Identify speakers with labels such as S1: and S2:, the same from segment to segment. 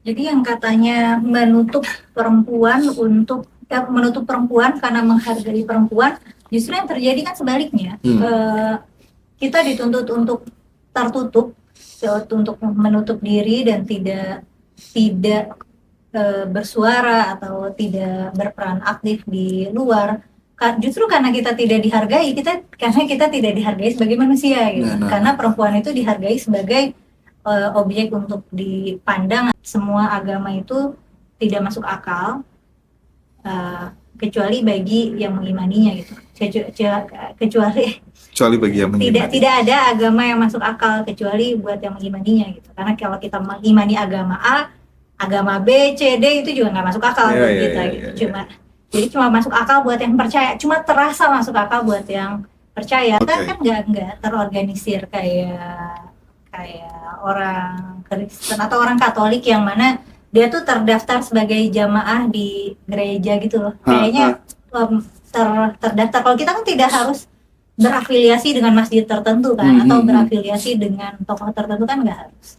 S1: Jadi yang katanya menutup perempuan karena menghargai perempuan, justru yang terjadi kan sebaliknya. Kita dituntut untuk tertutup, untuk menutup diri dan tidak bersuara atau tidak berperan aktif di luar. Justru karena kita tidak dihargai, karena kita tidak dihargai sebagai manusia gitu. Karena perempuan itu dihargai sebagai objek untuk dipandang. Semua agama itu tidak masuk akal, kecuali bagi yang mengimaninya gitu. Kecuali
S2: bagi yang
S1: tidak ada agama yang masuk akal kecuali buat yang mengimaninya gitu. Karena kalau kita mengimani agama A, agama B, C, D itu juga nggak masuk akal buat kita gitu. Jadi cuma masuk akal buat yang percaya, cuma terasa masuk akal buat yang percaya. Kita kan nggak terorganisir kayak orang Kristen atau orang Katolik yang mana dia tuh terdaftar sebagai jamaah di gereja gitu loh. Kayaknya terdaftar. Kalau kita kan tidak harus berafiliasi dengan masjid tertentu kan, atau berafiliasi dengan tokoh tertentu kan nggak harus.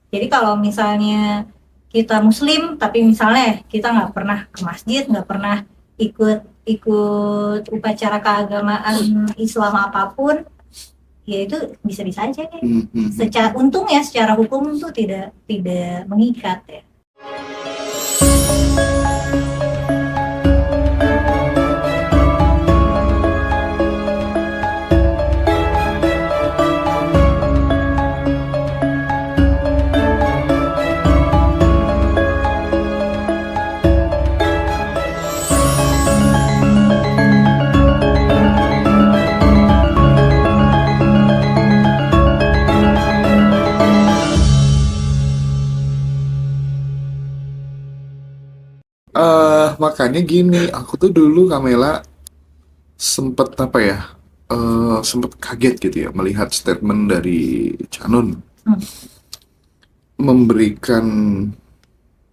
S1: Jadi kalau misalnya kita Muslim tapi misalnya kita nggak pernah ke masjid, nggak pernah ikut upacara keagamaan Islam apapun, ya itu bisa-bisa aja ya. Secara hukum itu tidak mengikat ya.
S2: Makanya gini, aku tuh dulu Kamela sempet apa ya, sempet kaget gitu ya melihat statement dari Canun memberikan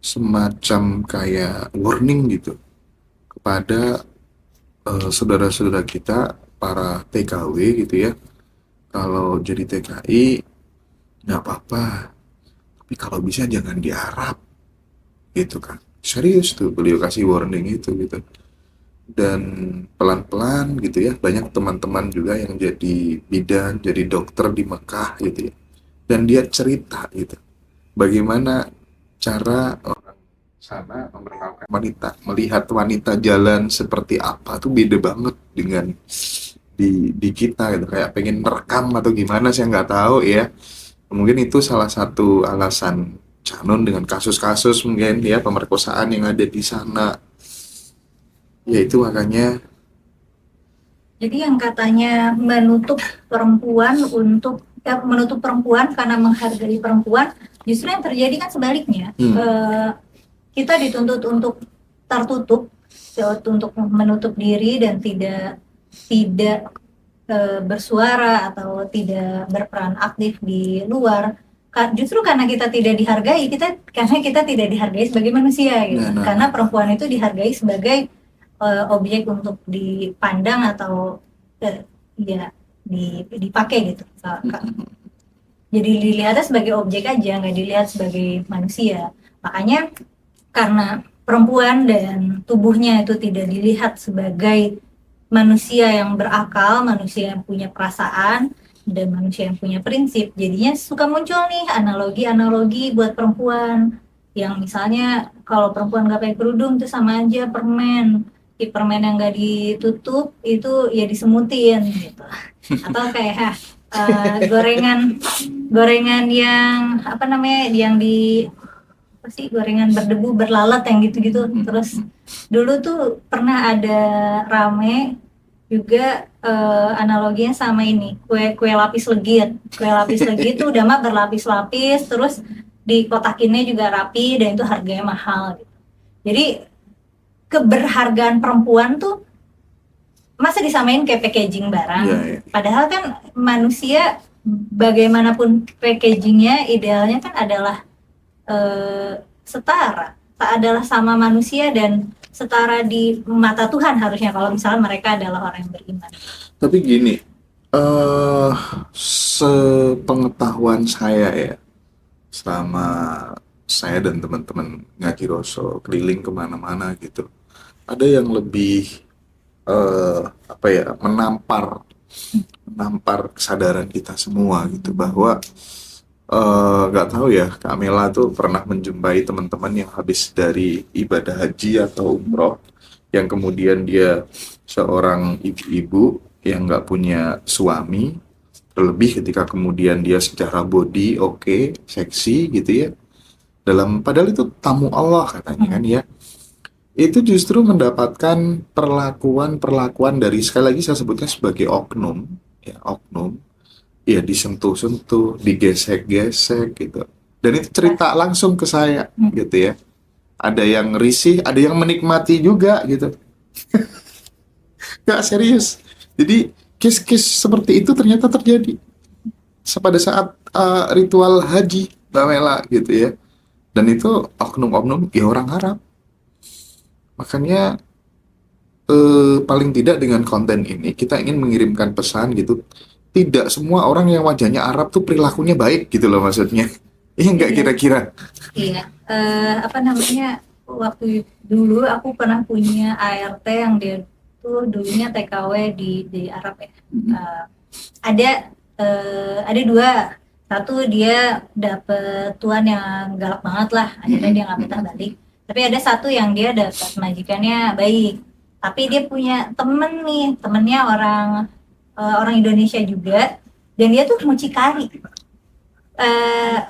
S2: semacam kayak warning gitu kepada saudara-saudara kita para TKW gitu ya, kalau jadi TKI nggak apa-apa, tapi kalau bisa jangan di Arab gitu kan. Serius tuh beliau kasih warning itu gitu. Dan pelan-pelan gitu ya, banyak teman-teman juga yang jadi bidan, jadi dokter di Mekah gitu ya. Dan dia cerita gitu, bagaimana cara orang sana memperlakukan wanita, melihat wanita jalan seperti apa tuh beda banget dengan di kita gitu, kayak pengen merekam atau gimana saya nggak tahu ya. Mungkin itu salah satu alasan Canun dengan kasus-kasus mungkin ya pemerkosaan yang ada di sana. Ya itu makanya.
S1: Jadi yang katanya menutup perempuan karena menghargai perempuan, justru yang terjadi kan sebaliknya. Kita dituntut untuk tertutup, untuk menutup diri dan tidak bersuara atau tidak berperan aktif di luar. Justru karena kita tidak dihargai, karena kita tidak dihargai sebagai manusia gitu. Karena perempuan itu dihargai sebagai objek untuk dipandang atau ya dipakai gitu. Jadi dilihatnya sebagai objek aja, nggak dilihat sebagai manusia. Makanya karena perempuan dan tubuhnya itu tidak dilihat sebagai manusia yang berakal, manusia yang punya perasaan, dan manusia yang punya prinsip, jadinya suka muncul nih analogi-analogi buat perempuan yang misalnya kalau perempuan nggak pakai kerudung itu sama aja permen. Permen yang nggak ditutup itu ya disemutin gitu. Atau kayak gorengan yang apa namanya, yang di apa sih, gorengan berdebu berlalat yang gitu-gitu. Terus dulu tuh pernah ada rame juga analoginya sama ini, kue lapis legit tuh udah mah berlapis-lapis, terus dikotakinnya juga rapi dan itu harganya mahal gitu. Jadi keberhargaan perempuan tuh masa disamain kayak packaging barang. Padahal kan manusia bagaimanapun packagingnya, idealnya kan adalah setara, adalah sama manusia dan setara di mata Tuhan harusnya, kalau misalnya mereka adalah orang yang beriman.
S2: Tapi gini, sepengetahuan saya ya, selama saya dan teman-teman ngaji Roso keliling kemana-mana gitu, ada yang lebih apa ya, menampar kesadaran kita semua gitu, bahwa nggak tahu ya, Kak Mela tuh pernah menjumpai teman-teman yang habis dari ibadah haji atau umroh, yang kemudian dia seorang ibu-ibu yang nggak punya suami, terlebih ketika kemudian dia secara body oke, seksi gitu ya, padahal itu tamu Allah katanya kan ya, itu justru mendapatkan perlakuan dari, sekali lagi saya sebutnya sebagai oknum, ya oknum, ya disentuh-sentuh, digesek-gesek gitu. Dan itu cerita langsung ke saya gitu ya. Ada yang risih, ada yang menikmati juga gitu. Gak serius. Jadi case-case seperti itu ternyata terjadi pada saat ritual haji Mbak Mela gitu ya. Dan itu oknum-oknum ya orang Arab. Makanya paling tidak dengan konten ini kita ingin mengirimkan pesan gitu. Tidak semua orang yang wajahnya Arab tuh perilakunya baik gitu loh maksudnya. Iya nggak
S1: Iya.
S2: kira-kira?
S1: Iya, apa namanya, waktu dulu aku pernah punya ART yang dia tuh dulunya TKW di Arab ya. Ada ada dua, satu dia dapet tuan yang galak banget lah, akhirnya dia nggak betah balik. Tapi ada satu yang dia dapat majikannya baik, tapi dia punya temen nih, temennya orang Indonesia juga, dan dia tuh mucikari.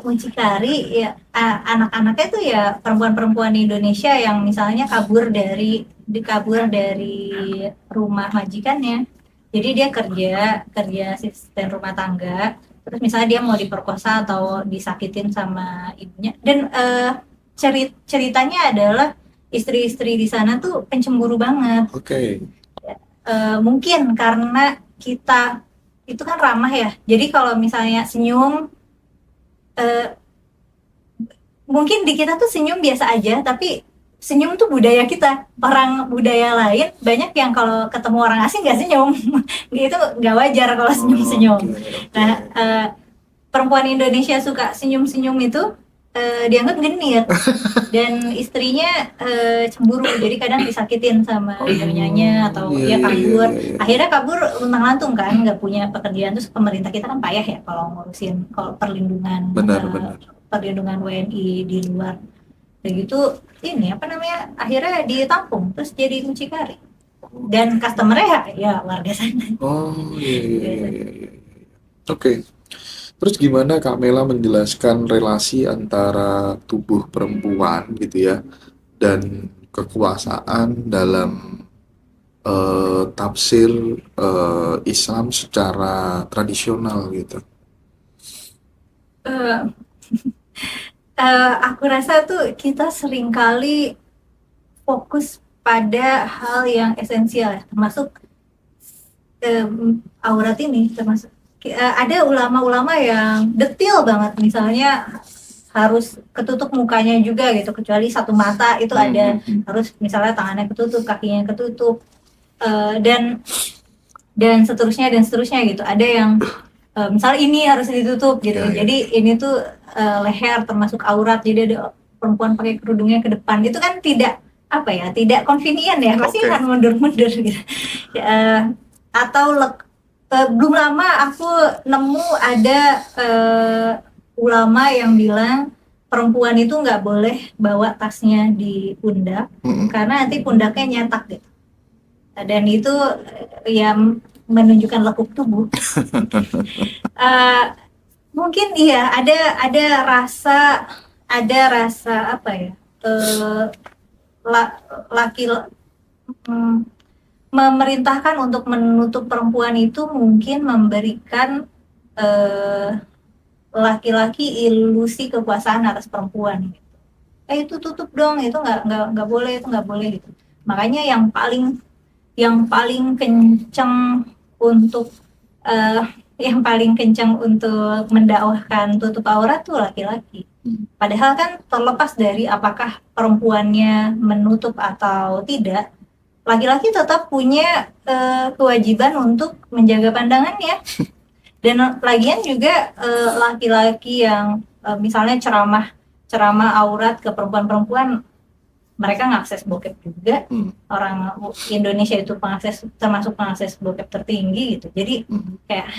S1: Mucikari ya, anak-anaknya tuh ya perempuan-perempuan Indonesia yang misalnya kabur dari rumah majikannya. Jadi dia kerja asisten rumah tangga, terus misalnya dia mau diperkosa atau disakitin sama ibunya, dan ceritanya adalah istri-istri di sana tuh pencemburu banget.
S2: Oke.
S1: Mungkin karena kita itu kan ramah ya, jadi kalau misalnya senyum, mungkin di kita tuh senyum biasa aja, tapi senyum tuh budaya kita. Orang budaya lain banyak yang kalau ketemu orang asing nggak senyum. Itu nggak wajar kalau senyum-senyum. Nah, perempuan Indonesia suka senyum-senyum itu dianggap genit, dan istrinya cemburu, jadi kadang disakitin sama ibunya atau dia kabur. Akhirnya kabur luntang-lantung kan, nggak punya pekerjaan. Terus pemerintah kita kan payah ya kalau ngurusin perlindungan perlindungan WNI di luar. Begitu ini apa namanya, akhirnya ditampung terus jadi mucikari, dan customer-nya ya warga sana.
S2: Oh iya. Oke. Terus gimana Kak Mela menjelaskan relasi antara tubuh perempuan gitu ya dan kekuasaan dalam tafsir Islam secara tradisional gitu?
S1: Aku rasa tuh kita seringkali fokus pada hal yang esensial ya, termasuk aurat ini, termasuk ada ulama-ulama yang detail banget, misalnya harus ketutup mukanya juga gitu, kecuali satu mata itu ada, harus misalnya tangannya ketutup, kakinya ketutup, dan seterusnya gitu. Ada yang misalnya ini harus ditutup gitu, jadi ini tuh leher termasuk aurat, jadi ada perempuan pakai kerudungnya ke depan, itu kan tidak convenient ya, pasti akan mundur-mundur gitu. Atau belum lama aku nemu ada ulama yang bilang perempuan itu nggak boleh bawa tasnya di pundak, karena nanti pundaknya nyetak gitu, dan itu ya menunjukkan lekuk tubuh. Mungkin iya ada rasa apa ya, laki memerintahkan untuk menutup perempuan itu mungkin memberikan laki-laki ilusi kekuasaan atas perempuan gitu. Itu tutup dong, itu nggak boleh, itu nggak boleh gitu. Makanya yang paling kencang untuk mendakwahkan tutup aurat tuh laki-laki. Padahal kan terlepas dari apakah perempuannya menutup atau tidak, laki-laki tetap punya kewajiban untuk menjaga pandangannya. Dan lagian juga laki-laki yang misalnya ceramah aurat ke perempuan-perempuan, mereka ngakses bokep juga. Orang Indonesia itu termasuk pengakses bokep tertinggi gitu. Jadi kayak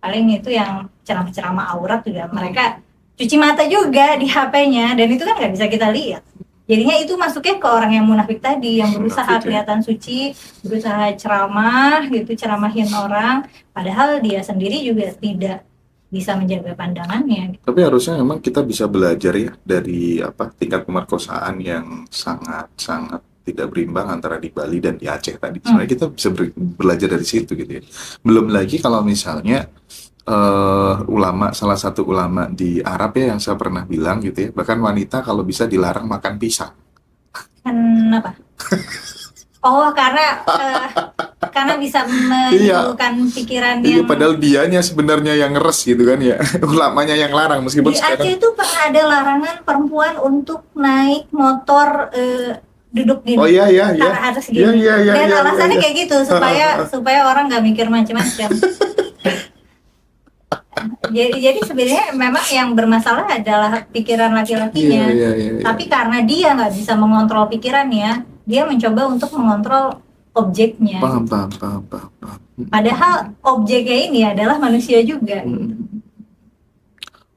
S1: paling itu yang ceramah-ceramah aurat juga mereka cuci mata juga di HP-nya, dan itu kan nggak bisa kita lihat. Jadinya itu masuknya ke orang yang munafik tadi, yang berusaha kelihatan suci, berusaha ceramah gitu, ceramahin orang, padahal dia sendiri juga tidak bisa menjaga pandangannya.
S2: Tapi harusnya memang kita bisa belajar ya dari tingkat pemerkosaan yang sangat-sangat tidak berimbang antara di Bali dan di Aceh tadi. Sebenarnya kita bisa belajar dari situ gitu ya. Belum lagi kalau misalnya salah satu ulama di Arab ya yang saya pernah bilang gitu ya, bahkan wanita kalau bisa dilarang makan pisang.
S1: Kenapa? Oh, karena bisa menimbulkan pikiran
S2: Iya,
S1: yang...
S2: padahal dianya sebenarnya yang ngeres gitu kan ya. Ulamanya yang larang meskipun
S1: Di Aceh itu pernah ada larangan perempuan untuk naik motor duduk gini.
S2: Oh iya iya iya.
S1: Harus gini. Dan alasannya kayak gitu supaya orang nggak mikir macam-macam. Jadi sebenarnya memang yang bermasalah adalah pikiran laki-lakinya. Tapi karena dia nggak bisa mengontrol pikirannya, dia mencoba untuk mengontrol objeknya.
S2: Paham.
S1: Padahal objeknya ini adalah manusia juga.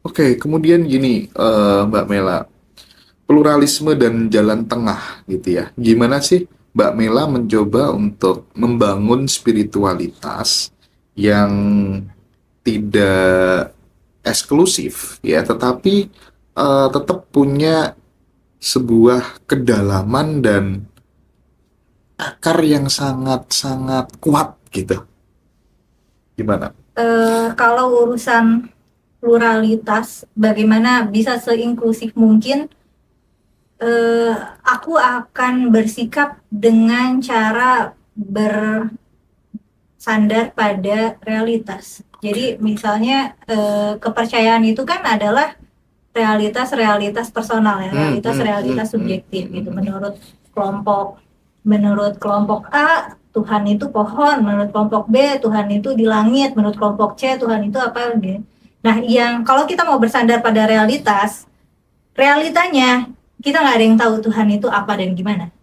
S2: Oke, kemudian gini, Mbak Mela, pluralisme dan jalan tengah gitu ya. Gimana sih Mbak Mela mencoba untuk membangun spiritualitas yang tidak eksklusif ya, tetapi tetap punya sebuah kedalaman dan akar yang sangat-sangat kuat gitu. Gimana?
S1: Kalau urusan pluralitas, bagaimana bisa seinklusif mungkin, aku akan bersikap dengan cara bersandar pada realitas. Jadi misalnya kepercayaan itu kan adalah realitas personal ya, realitas subjektif gitu. Menurut kelompok A Tuhan itu pohon, menurut kelompok B Tuhan itu di langit, menurut kelompok C Tuhan itu apa gitu. Nah, yang kalau kita mau bersandar pada realitanya kita nggak ada yang tahu Tuhan itu apa dan gimana.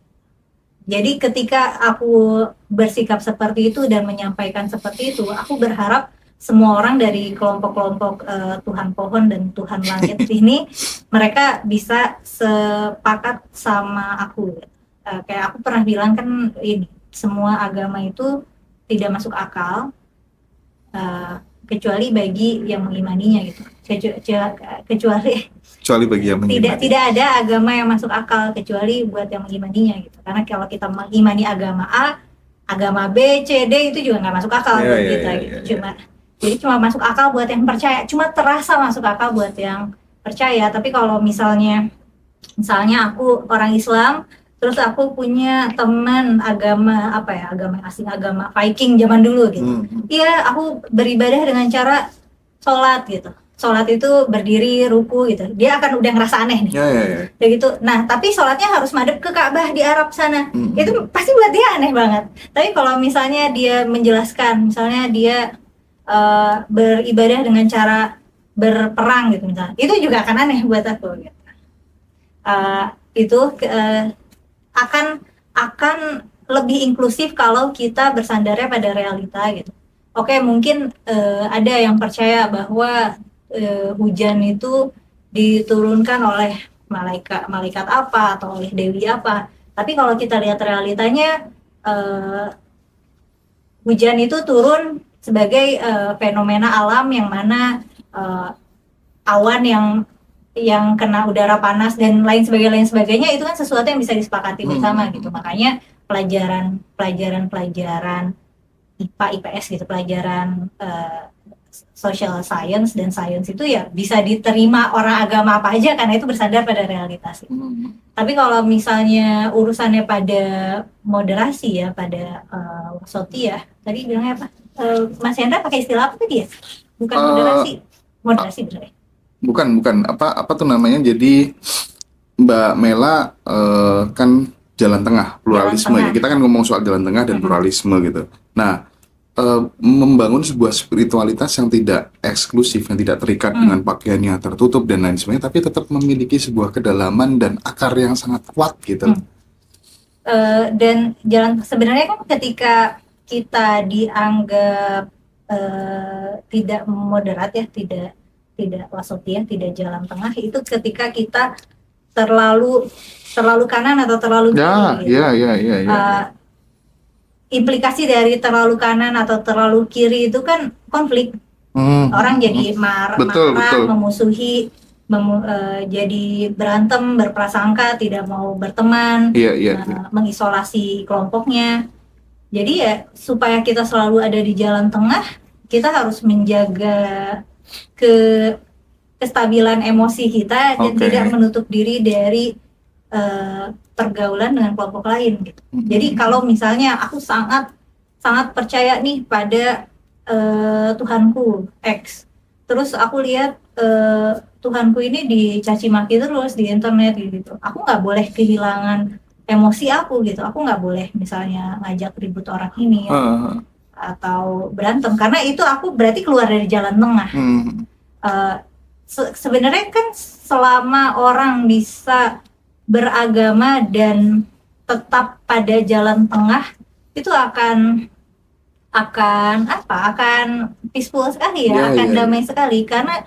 S1: Jadi ketika aku bersikap seperti itu dan menyampaikan seperti itu, aku berharap semua orang dari kelompok-kelompok Tuhan pohon dan Tuhan langit ini mereka bisa sepakat sama aku. Kayak aku pernah bilang kan, ini semua agama itu tidak masuk akal kecuali bagi yang mengimaninya gitu. Kecuali
S2: bagi yang mengimani.
S1: Tidak ada agama yang masuk akal kecuali buat yang mengimaninya gitu. Karena kalau kita mengimani agama A, agama B, C, D itu juga nggak masuk akal buat kita gitu. Jadi cuma masuk akal buat yang percaya, cuma terasa masuk akal buat yang percaya. Tapi kalau misalnya aku orang Islam, terus aku punya teman agama agama asing, agama Viking zaman dulu gitu. Iya, aku beribadah dengan cara sholat gitu. Sholat itu berdiri, ruku gitu. Dia akan udah ngerasa aneh nih. Kayak gitu. Nah, tapi sholatnya harus madep ke Ka'bah di Arab sana. Itu pasti buat dia aneh banget. Tapi kalau misalnya dia menjelaskan, misalnya dia beribadah dengan cara berperang gitu misalnya, itu juga akan aneh buat aku gitu. Akan lebih inklusif kalau kita bersandarnya pada realita gitu. Oke, mungkin ada yang percaya bahwa hujan itu diturunkan oleh malaikat apa atau oleh dewi apa. Tapi kalau kita lihat realitanya, hujan itu turun sebagai fenomena alam yang mana awan yang kena udara panas dan lain sebagainya itu kan sesuatu yang bisa disepakati bersama gitu. Makanya pelajaran IPA, IPS gitu, pelajaran social science dan science itu ya bisa diterima orang agama apa aja karena itu bersandar pada realitas. Tapi kalau misalnya urusannya pada moderasi ya, pada wasoti ya, tadi bilangnya apa? Mas Hendra pakai istilah apa tadi ya? Bukan moderasi bener ya?
S2: Bukan apa tuh namanya? Jadi Mbak Mela kan jalan tengah, pluralisme ya. Kita kan ngomong soal jalan tengah dan pluralisme gitu. Nah, membangun sebuah spiritualitas yang tidak eksklusif, yang tidak terikat dengan pakaiannya tertutup dan lain sebagainya, tapi tetap memiliki sebuah kedalaman dan akar yang sangat kuat gitu.
S1: Dan jalan sebenarnya kan ketika kita dianggap tidak moderat ya, tidak wasatiyah, tidak jalan tengah, itu ketika kita terlalu kanan atau terlalu kiri. Implikasi dari terlalu kanan atau terlalu kiri itu kan konflik. Orang jadi marah, memusuhi, jadi berantem, berprasangka, tidak mau berteman, mengisolasi kelompoknya. Jadi ya supaya kita selalu ada di jalan tengah, kita harus menjaga kestabilan emosi kita dan tidak menutup diri dari pergaulan dengan kelompok lain gitu. Jadi kalau misalnya aku sangat percaya nih pada Tuhanku X, terus aku lihat Tuhanku ini dicaci maki terus di internet gitu, aku nggak boleh kehilangan emosi aku gitu. Aku nggak boleh misalnya ngajak ribut orang ini atau berantem, karena itu aku berarti keluar dari jalan tengah. Sebenarnya kan selama orang bisa beragama dan tetap pada jalan tengah, itu akan peaceful sekali ya, damai sekali, karena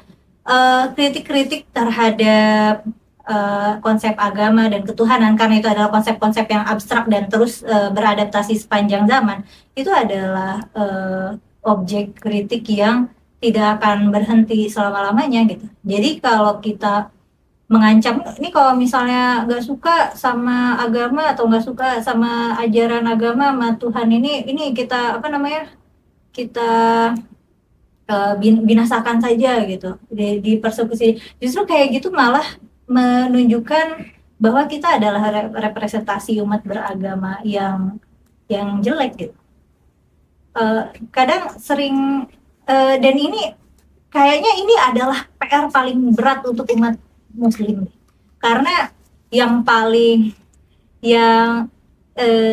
S1: kritik-kritik terhadap konsep agama dan ketuhanan, karena itu adalah konsep-konsep yang abstrak dan terus beradaptasi sepanjang zaman, itu adalah objek kritik yang tidak akan berhenti selama-lamanya gitu. Jadi kalau kita mengancam, ini kalau misalnya nggak suka sama agama atau nggak suka sama ajaran agama, sama Tuhan ini kita kita binasakan saja gitu, di persekusi. Justru kayak gitu malah menunjukkan bahwa kita adalah representasi umat beragama yang jelek gitu. Kadang sering dan ini kayaknya ini adalah PR paling berat untuk umat Muslim, karena yang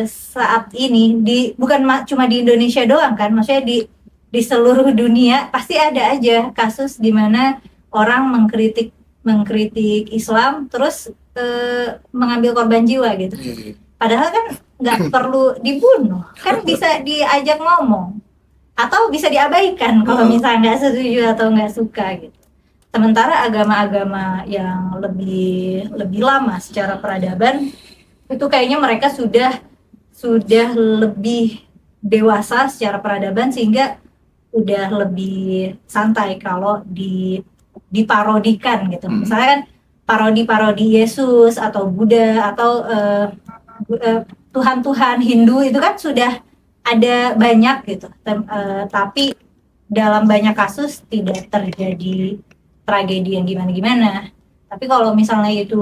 S1: saat ini bukan cuma di Indonesia doang kan, maksudnya di seluruh dunia pasti ada aja kasus di mana orang mengkritik Islam terus mengambil korban jiwa gitu. Padahal kan nggak perlu dibunuh, kan bisa diajak ngomong atau bisa diabaikan kalau misalnya nggak setuju atau nggak suka gitu. Sementara agama-agama yang lebih lama secara peradaban itu kayaknya mereka sudah lebih dewasa secara peradaban, sehingga udah lebih santai kalau diparodikan gitu. Misalnya kan parodi Yesus atau Buddha atau Tuhan Hindu itu kan sudah ada banyak gitu. Tapi dalam banyak kasus tidak terjadi tragedi yang gimana-gimana. Tapi kalau misalnya itu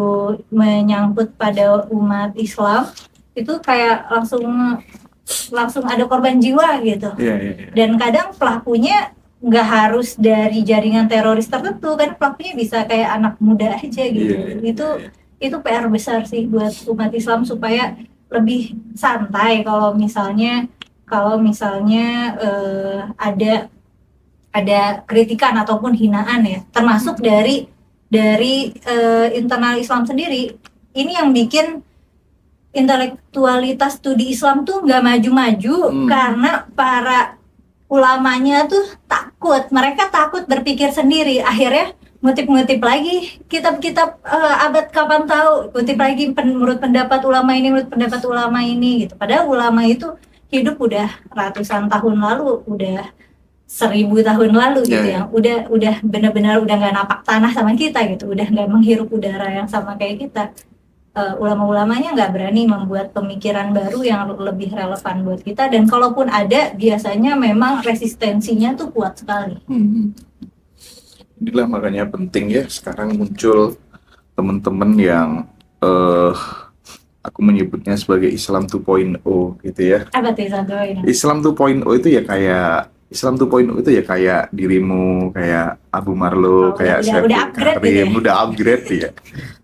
S1: menyangkut pada umat Islam, itu kayak langsung ada korban jiwa gitu. Dan kadang pelakunya nggak harus dari jaringan teroris tertentu, kan pelakunya bisa kayak anak muda aja gitu. Itu PR besar sih buat umat Islam, supaya lebih santai kalau misalnya ada kritikan ataupun hinaan ya, termasuk dari internal Islam sendiri. Ini yang bikin intelektualitas studi Islam tuh nggak maju-maju, karena para ulamanya tuh takut. Mereka takut berpikir sendiri, akhirnya ngutip lagi kitab-kitab abad kapan tahu, ngutip lagi menurut pendapat ulama ini gitu. Padahal ulama itu hidup udah ratusan tahun lalu, udah 1000 tahun lalu gitu, yang udah benar-benar udah nggak napak tanah sama kita gitu, udah nggak menghirup udara yang sama kayak kita. Ulama-ulamanya nggak berani membuat pemikiran baru yang lebih relevan buat kita, dan kalaupun ada, biasanya memang resistensinya tuh kuat sekali.
S2: Inilah makanya penting ya sekarang muncul teman-teman yang aku menyebutnya sebagai Islam 2.0 gitu ya.
S1: Apa tuh Islam 2.0?
S2: Islam 2.0 itu ya kayak dirimu, kayak Abu Marlo, kayak
S1: udah upgrade
S2: Karim,
S1: gitu ya?
S2: udah upgrade ya.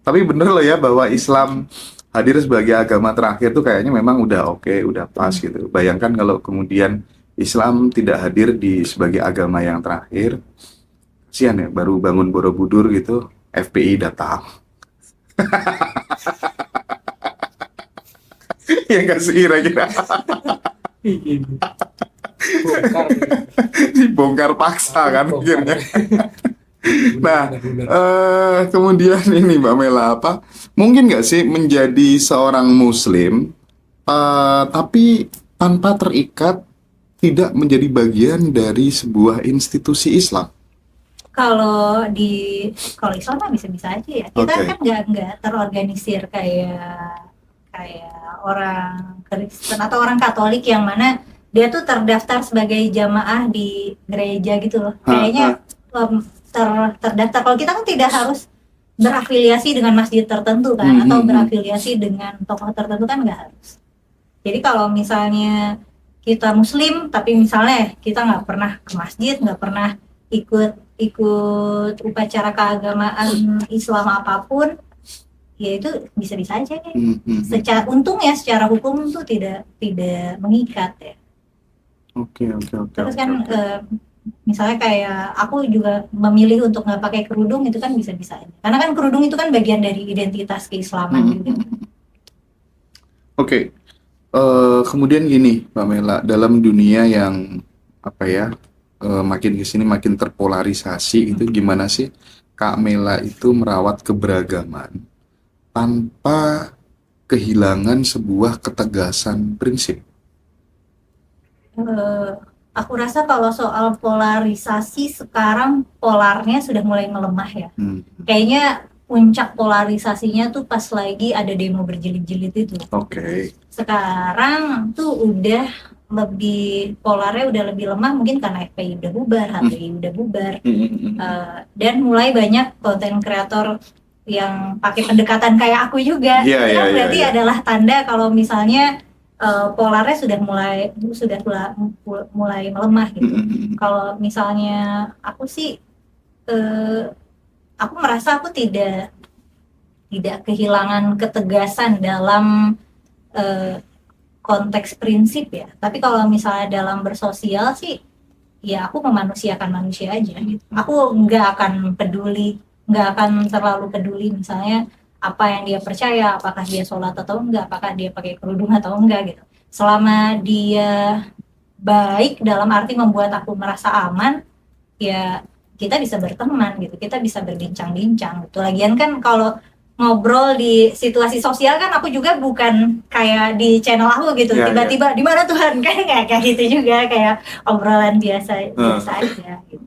S2: Tapi bener loh ya bahwa Islam hadir sebagai agama terakhir tuh kayaknya memang udah oke, udah pas gitu. Bayangkan kalau kemudian Islam tidak hadir sebagai agama yang terakhir. Kasihan ya, baru bangun Borobudur gitu, FPI datang. Ya nggak sih kira-kira.
S3: Bongkar.
S2: Dibongkar paksa kan
S3: Bongkar.
S2: akhirnya. Nah, kemudian ini Mbak Mela, apa mungkin nggak sih menjadi seorang Muslim tapi tanpa terikat, tidak menjadi bagian dari sebuah institusi Islam?
S1: Kalau Islam mah bisa-bisa aja ya. Kita
S2: Oke.
S1: kan nggak terorganisir kayak orang Kristen atau orang Katolik yang mana dia tuh terdaftar sebagai jamaah di gereja gitu loh. Kayaknya terdaftar. Kalau kita kan tidak harus berafiliasi dengan masjid tertentu kan, atau berafiliasi dengan tokoh tertentu kan nggak harus. Jadi kalau misalnya kita Muslim tapi misalnya kita nggak pernah ke masjid, nggak pernah ikut upacara keagamaan Islam apapun, ya itu bisa-bisa aja ya. Untungnya secara hukum tuh tidak mengikat ya.
S2: Oke.
S1: Terus kan misalnya kayak aku juga memilih untuk nggak pakai kerudung, itu kan bisa-bisa aja. Karena kan kerudung itu kan bagian dari identitas keislaman juga.
S2: Oke. Kemudian gini, Mbak Mela, dalam dunia yang makin kesini makin terpolarisasi, itu gimana sih Kak Mela itu merawat keberagaman tanpa kehilangan sebuah ketegasan prinsip?
S1: Aku rasa kalau soal polarisasi sekarang polarnya sudah mulai melemah ya. Kayaknya puncak polarisasinya tuh pas lagi ada demo berjilid-jilid itu.
S2: Oke.
S1: Sekarang tuh udah lebih polarnya udah lebih lemah, mungkin karena FPI udah bubar, HTI udah bubar, dan mulai banyak konten kreator yang pakai pendekatan kayak aku juga. Berarti adalah tanda kalau misalnya polarnya sudah mulai melemah gitu. Kalau misalnya aku sih aku merasa aku tidak kehilangan ketegasan dalam konteks prinsip ya. Tapi kalau misalnya dalam bersosial sih, ya aku memanusiakan manusia aja gitu. Aku nggak akan terlalu peduli misalnya apa yang dia percaya, apakah dia sholat atau enggak, apakah dia pakai kerudung atau enggak gitu. Selama dia baik dalam arti membuat aku merasa aman, ya kita bisa berteman gitu, kita bisa berbincang-bincang gitu. Lagian kan kalau ngobrol di situasi sosial kan aku juga bukan kayak di channel aku gitu, tiba-tiba di mana Tuhan, kan nggak kayak gitu juga, kayak obrolan biasa aja gitu.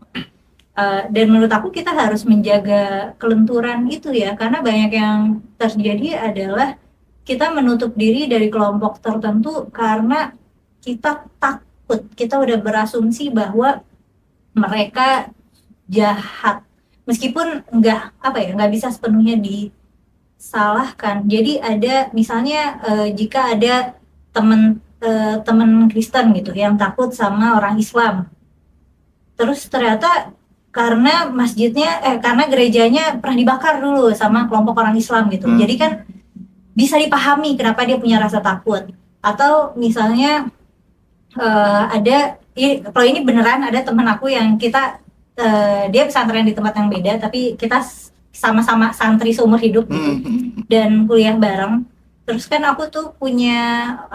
S1: Dan menurut aku kita harus menjaga kelenturan itu ya, karena banyak yang terjadi adalah kita menutup diri dari kelompok tertentu karena kita takut, kita udah berasumsi bahwa mereka jahat, meskipun nggak bisa sepenuhnya disalahkan. Jadi ada misalnya jika ada teman Kristen gitu yang takut sama orang Islam, terus ternyata karena karena gerejanya pernah dibakar dulu sama kelompok orang Islam gitu, jadi kan bisa dipahami kenapa dia punya rasa takut. Atau misalnya kalau ini beneran ada teman aku yang dia pesantren di tempat yang beda, tapi kita sama-sama santri seumur hidup gitu, dan kuliah bareng. Terus kan aku punya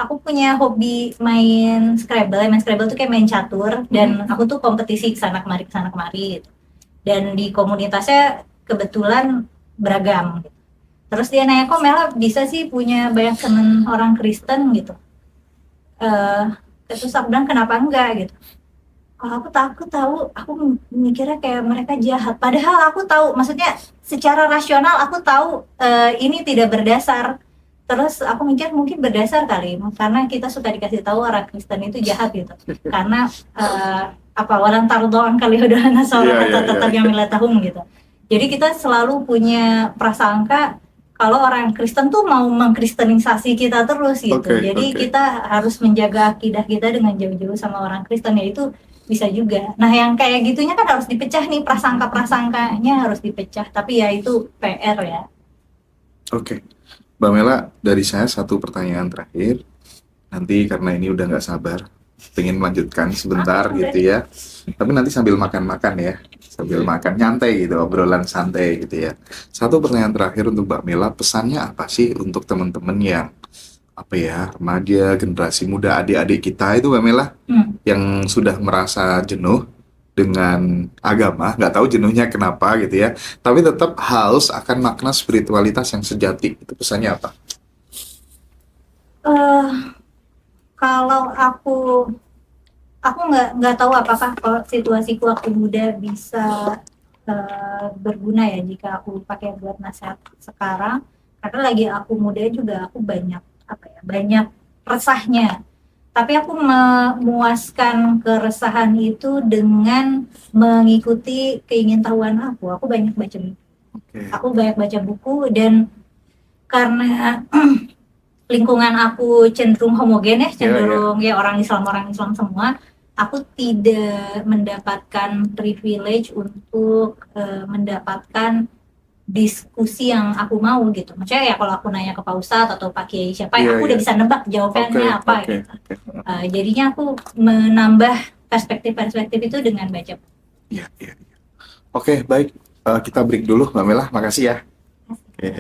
S1: hobi main Scrabble. Main Scrabble tuh kayak main catur, dan aku tuh kompetisi kesana kemari gitu. Dan di komunitasnya kebetulan beragam gitu. Terus dia nanya, kok Mela bisa sih punya banyak temen orang Kristen gitu. Terus aku bilang kenapa enggak gitu. Kalau aku tahu, aku mikirnya kayak mereka jahat. Padahal aku tahu, maksudnya secara rasional aku tahu ini tidak berdasar. Terus aku mikir mungkin berdasar kali, karena kita suka dikasih tahu orang Kristen itu jahat gitu. Karena walan tardoan kali udah nasara atau tetap yang milatahum gitu. Jadi kita selalu punya prasangka kalau orang Kristen tuh mau mengkristenisasi kita terus gitu. Jadi kita harus menjaga akidah kita dengan jauh-jauh sama orang Kristen, yaitu bisa juga. Nah yang kayak gitunya kan harus dipecah nih, prasangka-prasangkanya harus dipecah. Tapi ya itu PR ya.
S2: Oke. Mbak Mela, dari saya satu pertanyaan terakhir. Nanti karena ini udah nggak sabar, pengen melanjutkan sebentar gitu ya. Tapi nanti sambil makan-makan ya, sambil makan nyantai gitu, obrolan santai gitu ya. Satu pertanyaan terakhir untuk Mbak Mela, pesannya apa sih untuk teman-teman yang apa ya, remaja, generasi muda, adik-adik kita itu Mbak Mela, yang sudah merasa jenuh dengan agama, nggak tahu jenuhnya kenapa gitu ya, tapi tetap haus akan makna spiritualitas yang sejati. Itu pesannya apa?
S1: Eh, kalau aku nggak tahu apakah kalau situasiku waktu muda bisa berguna ya jika aku pakai buat nasihat sekarang, karena lagi aku muda juga aku banyak banyak resahnya, tapi aku memuaskan keresahan itu dengan mengikuti keingintahuan aku banyak baca buku. Aku banyak baca buku, dan karena lingkungan aku cenderung homogen ya, cenderung ya orang Islam semua, aku tidak mendapatkan privilege untuk mendapatkan diskusi yang aku mau gitu. Maksudnya ya kalau aku nanya ke Pak Ustadz atau Pak Kiai siapa ya, aku udah bisa nebak jawabannya apa gitu. Jadinya aku menambah perspektif itu dengan baca.
S2: Iya. Oke, baik. Kita break dulu Mbak Mela, makasih ya. Oke.